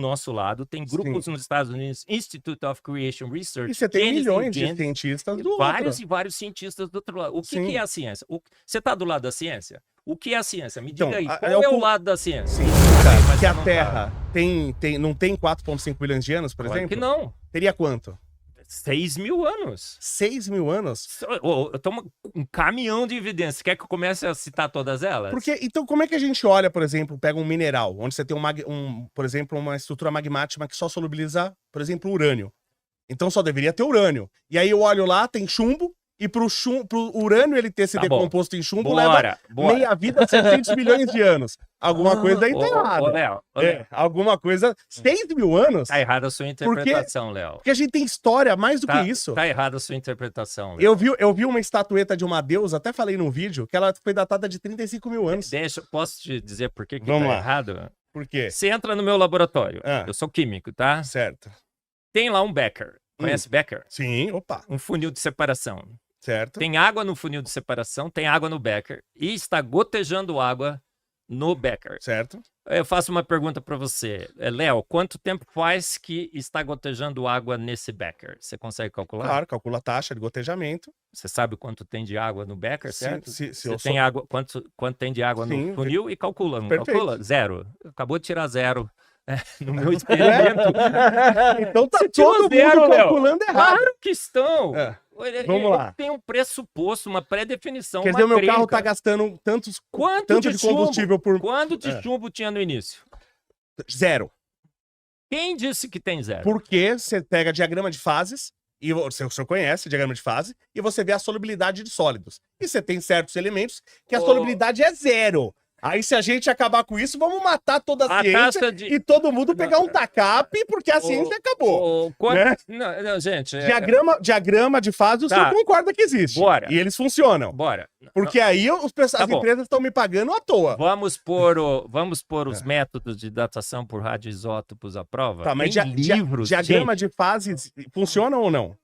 nosso lado, tem grupos nos Estados Unidos, Institute of Creation Research. E você tem milhões de cientistas do outro. E vários cientistas do outro lado. O que é a ciência? Você está do lado da ciência? O que é a ciência? Me diga aí, qual é o lado da ciência? Sim, que a Terra não tem 4,5 bilhões de anos, por exemplo? Que não. Teria quanto? 6 mil anos. 6 mil anos? Eu tomo um caminhão de evidências. Quer que eu comece a citar todas elas? Porque, então, como é que a gente olha, por exemplo, pega um mineral, onde você tem por exemplo, uma estrutura magmática que só solubiliza, por exemplo, urânio. Então só deveria ter urânio. E aí eu olho lá, tem chumbo, e pro urânio ele ter se decomposto em chumbo leva meia vida, 700 milhões de anos. Alguma coisa aí tá errada. Léo, alguma coisa... 6 mil anos? Tá errada a sua interpretação, Léo. Porque a gente tem história mais do que isso. Tá errada a sua interpretação, Léo. Eu vi uma estatueta de uma deusa, até falei num vídeo, que ela foi datada de 35 mil anos. Posso te dizer por que tá errado? Por quê? Você entra no meu laboratório. Eu sou químico, tá? Certo. Tem lá um Becker. Conhece Becker? Sim, opa. Um funil de separação. Certo. Tem água no funil de separação, tem água no Becker e está gotejando água no Becker. Certo. Eu faço uma pergunta para você. Léo, quanto tempo faz que está gotejando água nesse Becker? Você consegue calcular? Claro, calcula a taxa de gotejamento. Você sabe quanto tem de água no Becker, certo? Você tem água, quanto tem de água no funil e calcula, não calcula? Zero. Acabou de tirar zero. No meu experimento. Então tá todo mundo calculando errado. Claro que estão. Vamos lá. Tem um pressuposto, uma pré-definição. Quer dizer, o meu carro tá gastando tanto de combustível por... Quanto de chumbo tinha no início? Zero. Quem disse que tem zero? Porque você pega diagrama de fases, e o senhor conhece diagrama de fase, e você vê a solubilidade de sólidos. E você tem certos elementos que a solubilidade é zero. Aí, se a gente acabar com isso, vamos matar toda a ciência e todo mundo pegar um TACAP, porque a ciência acabou. Né? Não, gente... Diagrama de fase, o senhor concorda que existe. Bora. E eles funcionam. Bora. Porque aí as empresas estão me pagando à toa. Vamos pôr os métodos de datação por radioisótopos à prova? Tá, mas diagrama de fases funcionam ou não?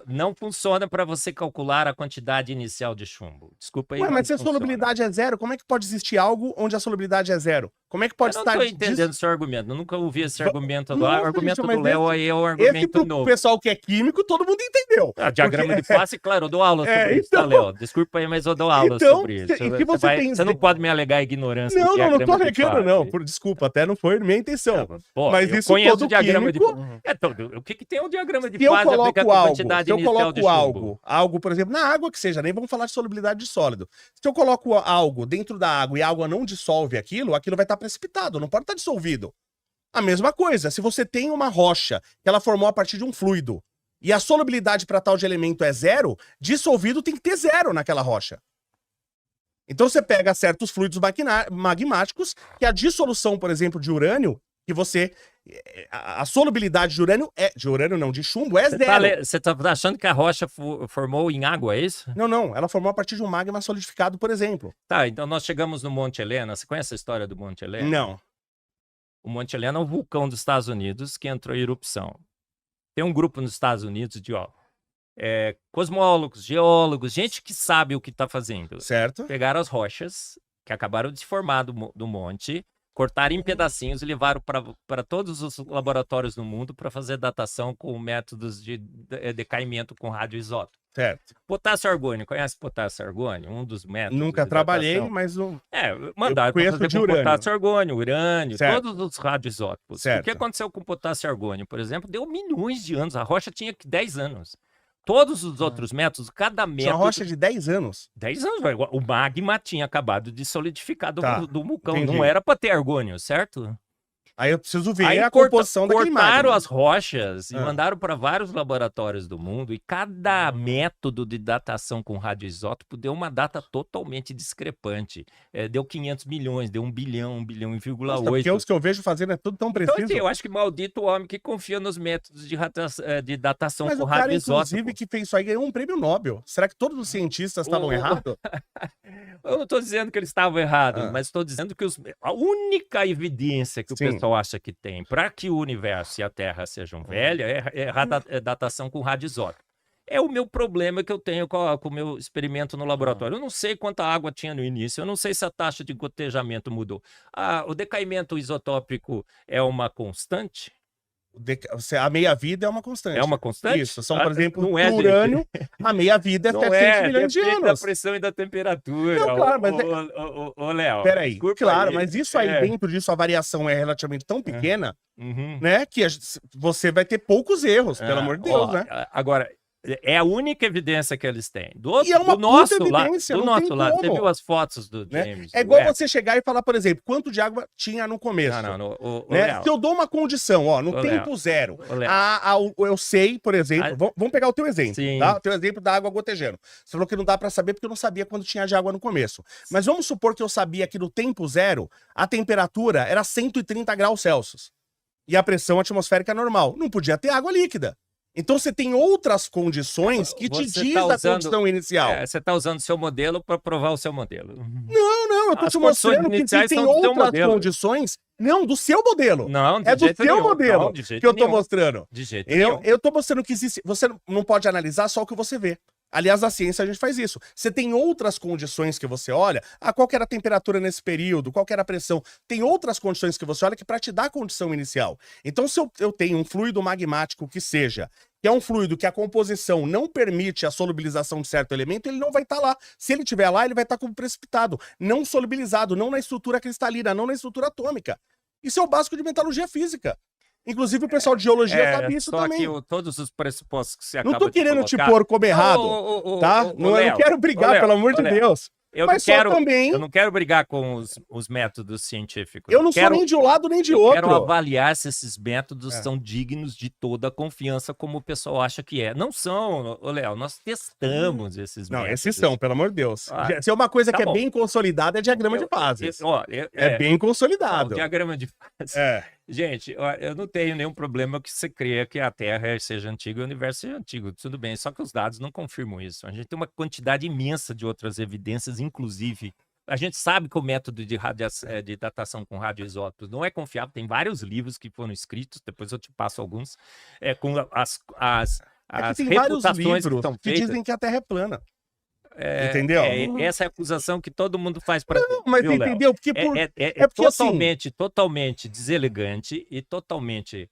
Não funciona para você calcular a quantidade inicial de chumbo. Desculpa aí. Mas se a solubilidade é zero, como é que pode existir algo onde a solubilidade é zero? Como é que pode estar... Eu não estou entendendo seu argumento. Eu nunca ouvi esse argumento lá. O argumento do Léo aí é um argumento novo. O pessoal que é químico, todo mundo entendeu. Diagrama de fase, claro, eu dou aula sobre isso, tá, Léo? Desculpa aí, mas eu dou aula sobre isso. Você não pode me alegar ignorância. Não tô alegando, não. Desculpa, até não foi minha intenção. Mas isso todo diagrama de... O que tem um diagrama de fase a ver com a quantidade inicial de chumbo? Algo, por exemplo, na água que seja, nem vamos falar de solubilidade de sólido. Se eu coloco algo dentro da água e a água não dissolve aquilo vai estar precipitado, não pode estar dissolvido. A mesma coisa, se você tem uma rocha que ela formou a partir de um fluido e a solubilidade para tal de elemento é zero, dissolvido tem que ter zero naquela rocha. Então você pega certos fluidos magmáticos que a dissolução, por exemplo, de urânio, que você... A solubilidade de urânio de chumbo é zero. Você tá achando que a rocha formou em água, é isso? Não. Ela formou a partir de um magma solidificado, por exemplo. Tá, então nós chegamos no Monte Helena. Você conhece a história do Monte Helena? Não. O Monte Helena é um vulcão dos Estados Unidos que entrou em erupção. Tem um grupo nos Estados Unidos de cosmólogos, geólogos, gente que sabe o que está fazendo. Certo. Pegaram as rochas que acabaram de se formar do monte, cortaram em pedacinhos e levaram para todos os laboratórios do mundo para fazer datação com métodos de decaimento com radioisótopo. Certo. Potássio argônio, conhece potássio argônio? Um dos métodos. Nunca trabalhei, mas mandaram para fazer com potássio argônio, urânio, certo. Todos os radioisótopos. Certo. O que aconteceu com potássio argônio, por exemplo, deu milhões de anos. A rocha tinha 10 anos. Todos os outros métodos, cada método... Tinha rocha de 10 anos? 10 anos, velho. O magma tinha acabado de solidificar do vulcão. Entendi. Não era para ter argônio, certo? Aí eu preciso ver a composição daquele magma. Cortaram as rochas e mandaram para vários laboratórios do mundo e cada método de datação com radioisótopo deu uma data totalmente discrepante. Deu 500 milhões, deu 1 bilhão, 1,8 bilhão. Porque os que eu vejo fazendo é tudo tão preciso. Então, assim, eu acho que maldito o homem que confia nos métodos de datação com radioisótopo. Mas o cara, inclusive, que fez isso aí ganhou um prêmio Nobel. Será que todos os cientistas estavam errados? Eu não estou dizendo que eles estavam errados, mas estou dizendo que a única evidência que o pessoal acha que tem para que o universo e a Terra sejam velhas é datação com radioisótopo. É o meu problema que eu tenho com o meu experimento no laboratório. Eu não sei quanta água tinha no início, eu não sei se a taxa de gotejamento mudou. O decaimento isotópico é uma constante? A meia-vida é uma É constante. uma constante? Isso, são, por exemplo, não é, no urânio, a meia-vida é não 700 milhões de depende anos. da pressão e da temperatura. Não, claro, mas Ô, Léo, peraí, desculpa claro, aí. mas isso aí, dentro disso, a variação é relativamente tão pequena, né, que você vai ter poucos erros, pelo amor de Deus, né? Agora, é a única evidência que eles têm. E é uma do nosso puta evidência, do não tem nosso lado, você como. viu as fotos do Né? James? É igual você chegar e falar, por exemplo, quanto de água tinha no começo. Né? Léo, Se eu dou uma condição, ó, no tempo zero, eu sei, por exemplo, vamos pegar o teu exemplo, sim. tá? O teu exemplo da água gotejando. Você falou que não dá pra saber porque eu não sabia quando tinha de água no começo. Mas vamos supor que eu sabia que no tempo zero, a temperatura era 130 graus Celsius. E a pressão atmosférica normal. Não podia ter água líquida. Então você tem outras condições que te diz a condição inicial. Você está usando o seu modelo para provar o seu modelo. Não, eu tô te mostrando que tem outras condições. Não, do seu modelo. Não, é do seu modelo que eu tô mostrando. De jeito nenhum. Eu tô mostrando que existe. Você não pode analisar só o que você vê. Aliás, na ciência a gente faz isso. Você tem outras condições que você olha. Qual que era a temperatura nesse período? Qual que era a pressão? Tem outras condições que você olha que para te dar a condição inicial. Então, se eu tenho um fluido magmático que seja, que é um fluido que a composição não permite a solubilização de certo elemento, ele não vai estar lá. Se ele estiver lá, ele vai estar como precipitado, não solubilizado, não na estrutura cristalina, não na estrutura atômica. Isso é o básico de metalurgia física. Inclusive o pessoal de geologia sabe isso também. Só que todos os pressupostos que você acaba de colocar... Não tô querendo te pôr como errado, tá? Eu não quero brigar, pelo amor de Deus. Eu não quero brigar com os métodos científicos. Eu não sou nem de um lado nem de outro. Eu quero avaliar se esses métodos são dignos de toda a confiança como o pessoal acha que é. Não são, Léo, nós testamos esses métodos. Não, esses são, pelo amor de Deus. Se é uma coisa que é bem consolidada, é diagrama de fases. É bem consolidado. Diagrama de fases. Gente, eu não tenho nenhum problema que você creia que a Terra seja antiga e o universo seja antigo. Tudo bem, só que os dados não confirmam isso. A gente tem uma quantidade imensa de outras evidências, inclusive. A gente sabe que o método de datação com radioisótopos não é confiável. Tem vários livros que foram escritos, depois eu te passo alguns, com as tem vários livros que dizem que a Terra é plana. Entendeu? Essa é a acusação que todo mundo faz para Não, mas entendeu? Porque totalmente deselegante e totalmente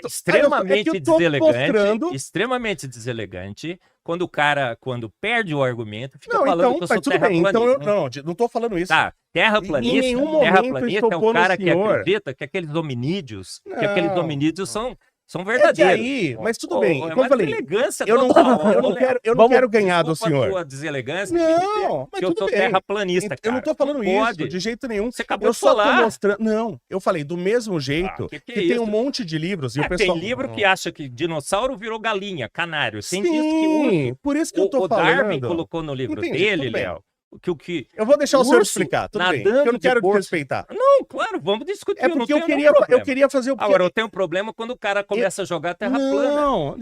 extremamente deselegante, extremamente deselegante. Quando o cara, quando perde o argumento, fica falando que eu sou terraplanista. Então eu não tô falando isso. Tá, terraplanista é o cara que acredita que aqueles hominídeos, são verdadeiros. Mas tudo bem. Como eu falei, eu não quero ganhar do senhor. Sua deselegância, mas que eu sou terraplanista, cara. Eu não tô falando isso de jeito nenhum. Você acabou de falar. Eu só tô mostrando. Não, eu falei do mesmo jeito que tem um monte de livros. E o pessoal... Tem livro que acha que dinossauro virou galinha, canário. Sim, por isso que eu tô falando. O Darwin colocou no livro dele, Léo. Eu vou deixar o senhor explicar, tudo bem. Eu não quero te respeitar. Não, claro, vamos discutir. É porque eu queria fazer o quê? Agora, eu tenho um problema quando o cara começa a jogar terra plana. Não,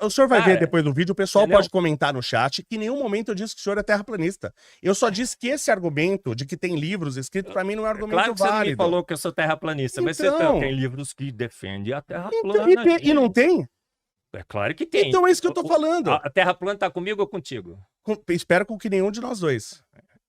o senhor vai ver depois do vídeo, o pessoal pode comentar no chat que em nenhum momento eu disse que o senhor é terraplanista. Eu só disse que esse argumento de que tem livros escritos, pra mim, não é um argumento válido. Claro que você me falou que eu sou terraplanista, mas você tem livros que defendem a terra plana. E não tem? É claro que tem. Então é isso que eu tô falando. A terra plana tá comigo ou contigo? Espero com que nenhum de nós dois.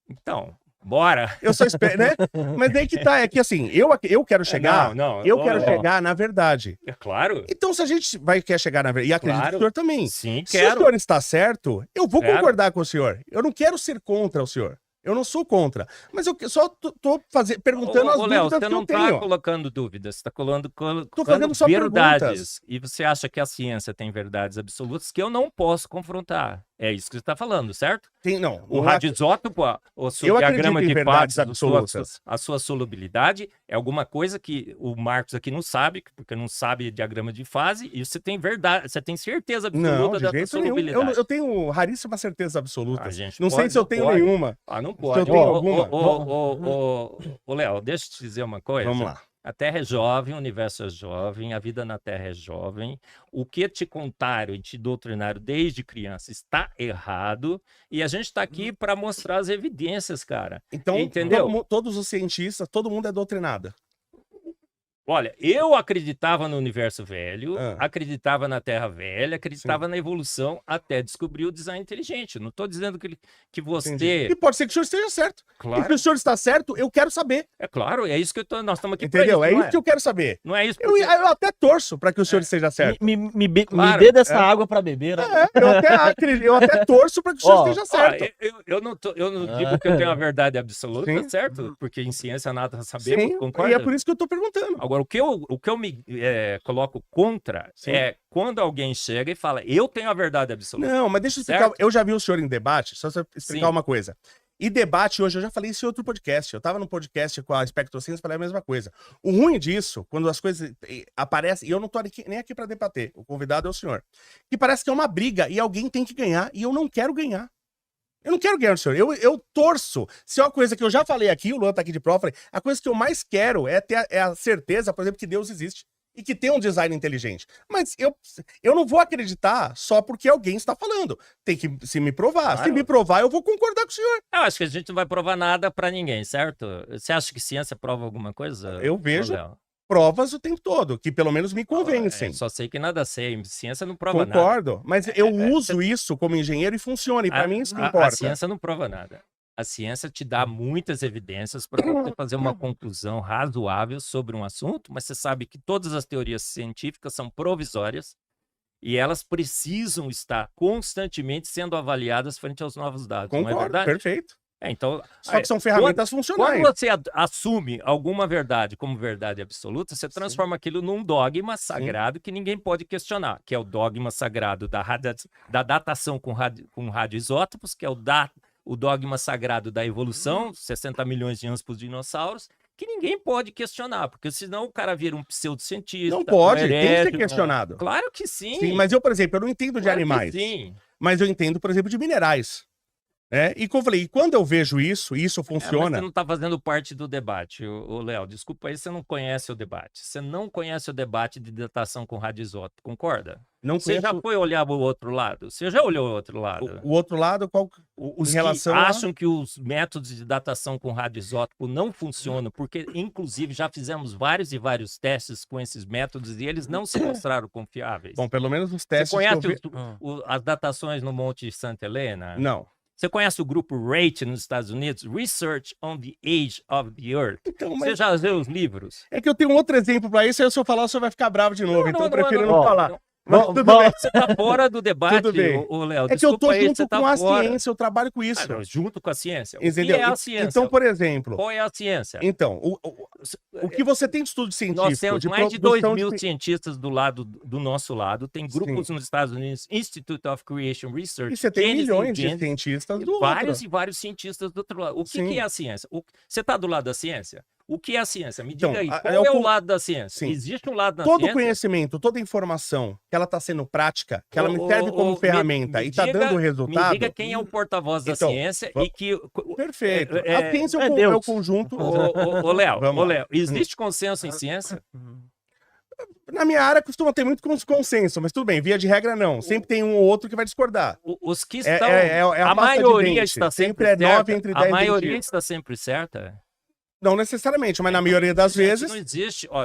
Então, bora. Eu só espero, né? Mas daí que tá, é que assim, eu quero chegar, quero chegar na verdade. É claro. Então se a gente quer chegar na verdade, e acredito que o senhor também. Sim, se o senhor está certo, eu vou concordar com o senhor. Eu não quero ser contra o senhor. Eu não sou contra. Mas eu só tô perguntando as dúvidas Léo, você não tá colocando dúvidas, você tá colocando só verdades. Perguntas. E você acha que a ciência tem verdades absolutas que eu não posso confrontar. É isso que você está falando, certo? Não. O radioisótopo, o seu diagrama de fases absolutas, a sua solubilidade é alguma coisa que o Marcos aqui não sabe, porque não sabe diagrama de fase, e você tem verdade, você tem certeza absoluta da sua solubilidade. Eu tenho raríssima certeza absoluta. Não sei se eu tenho nenhuma. Não pode. Se eu tenho alguma. Ô, Léo, deixa eu te dizer uma coisa. Vamos lá. A Terra é jovem, o universo é jovem, a vida na Terra é jovem. O que te contaram e te doutrinaram desde criança está errado. E a gente está aqui para mostrar as evidências, cara. Então, entendeu? Todos os cientistas, todo mundo é doutrinado. Olha, eu acreditava no universo velho, Ah. acreditava na Terra velha, acreditava na evolução até descobrir o design inteligente. Não estou dizendo que Entendi. você... E pode ser que o senhor esteja certo. E se Claro, o senhor está certo, eu quero saber. é claro, é isso que nós estamos aqui para Entendeu? isso, É não isso que eu quero saber. Não é isso Eu, porque... eu até torço para que o senhor esteja certo. Me Claro, dê dessa água pra beber. Eu até torço para que o senhor Ó, esteja Ó, certo. eu não digo que eu tenho a verdade absoluta, Sim. certo? Porque em ciência nada sabemos, Sim, concorda? e é por isso que eu tô perguntando. Agora, o que eu me coloco contra Sim. é quando alguém chega e fala, eu tenho a verdade absoluta. Não, mas deixa eu explicar. Certo? Eu já vi o senhor em debate, só pra explicar Sim. uma coisa. E debate hoje, eu já falei isso em outro podcast. Eu tava no podcast com a Spectrociência e falei a mesma coisa. O ruim disso, quando as coisas aparecem, e eu não tô nem aqui pra debater, o convidado é o senhor, que parece que é uma briga e alguém tem que ganhar e eu não quero ganhar. Eu não quero ganhar do senhor, eu torço. Se é uma coisa que eu já falei aqui, o Luan tá aqui de prova, a coisa que eu mais quero é ter a certeza, por exemplo, que Deus existe. E que tem um design inteligente. Mas eu não vou acreditar só porque alguém está falando. Tem que se me provar. Claro. Se me provar, eu vou concordar com o senhor. Eu acho que a gente não vai provar nada pra ninguém, certo? Você acha que ciência prova alguma coisa? Eu vejo Ô, Léo? provas o tempo todo, que pelo menos me convencem. Só sei que nada sei. Ciência não prova nada. Concordo. Mas eu uso isso como engenheiro e funciona. E para mim isso que A importa. ciência não prova nada. A ciência te dá muitas evidências para você fazer uma conclusão razoável sobre um assunto, mas você sabe que todas as teorias científicas são provisórias e elas precisam estar constantemente sendo avaliadas frente aos novos dados, não é Concordo, verdade? perfeito. Então, Só que são ferramentas funcionais. quando você assume alguma verdade como verdade absoluta, você transforma aquilo num dogma sagrado que ninguém pode questionar, que é o dogma sagrado da datação com radioisótopos, que é o dogma sagrado da evolução, 60 milhões de anos para os dinossauros, que ninguém pode questionar, porque senão o cara vira um pseudocientista. Não pode, um tem que ser herege, questionado. Claro que sim. Sim, mas eu, por exemplo, eu não entendo de Claro que animais. sim. Mas eu entendo, por exemplo, de minerais. E como eu falei, quando eu vejo isso, e isso Mas funciona. você não está fazendo parte do debate, ô Léo. Desculpa aí, você não conhece o debate. Você não conhece o debate de datação com radioisótopo, concorda? Não Você já conheço foi olhar o outro lado? Você já olhou o outro lado? o outro lado, qual Os em que relação a- acham que os métodos de datação com radioisótopo não funcionam, porque, inclusive, já fizemos vários e vários testes com esses métodos e eles não se mostraram confiáveis. Bom, pelo menos os Você testes que eu conhece vi... as datações no Monte Santa Helena? Não. Você conhece o grupo RATE nos Estados Unidos? Research on the Age of the Earth. Então, Você mas já leu os livros? é que eu tenho um outro exemplo pra isso, aí se eu falar, o senhor vai ficar bravo de novo, então eu prefiro não, não. falar. Mas Vamos- tudo vamos- bem. Você tá fora do debate, Tudo bem. ô Léo. É que eu tô Desculpa aí, junto você tá com a fora. ciência, eu trabalho com isso. Não, junto com a ciência. Entendeu? O que é a ciência? Então, por exemplo, Qual é a ciência? então, o que você tem de estudo científico... Nós temos mais de 2 produção mil cientistas do nosso lado. Tem grupos Sim. nos Estados Unidos, Institute of Creation Research. E você tem Genesis milhões de Genesis, cientistas do vários outro. e vários cientistas do outro lado. O que, Sim. que é a ciência? Você está do lado da ciência? O que é a ciência? Me diga Então, aí, é qual é o o lado da ciência? Sim. Existe um lado da Todo ciência? conhecimento, toda informação que ela está sendo prática, que ela me serve como ferramenta e está diga- dando Me resultado... diga quem é o porta-voz da Então, ciência va- e que... Perfeito. É- A ciência é é o Deus. conjunto... Ô, Léo, Vamos lá. existe consenso em ciência? Na minha área costuma ter muito consenso, mas tudo bem, via de regra não. Sempre tem um ou outro que vai discordar. Os que É- estão... é a a pasta de maioria dente. está sempre Sempre é 9 certa. entre A 10 maioria mentiras. está sempre certa. Não necessariamente, mas na maioria das Gente, vezes...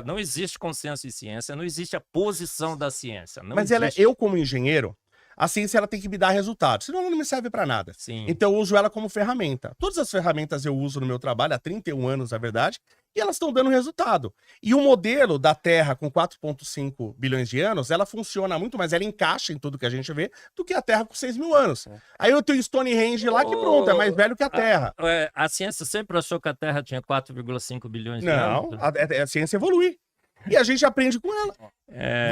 não existe consenso em ciência, não existe a posição da ciência. Não Mas existe. eu, como engenheiro, a ciência ela tem que me dar resultado, senão ela não me serve para nada. Sim. Então eu uso ela como ferramenta. Todas as ferramentas eu uso no meu trabalho há 31 anos, na verdade, e elas estão dando resultado. E o modelo da Terra com 4,5 bilhões de anos, ela funciona muito mais, ela encaixa em tudo que a gente vê, do que a Terra com 6 mil anos. Aí eu tenho Stonehenge lá que pronto, é mais velho que a Terra. A ciência sempre achou que a Terra tinha 4,5 bilhões de Não, anos. a ciência evolui. E a gente aprende com ela. É,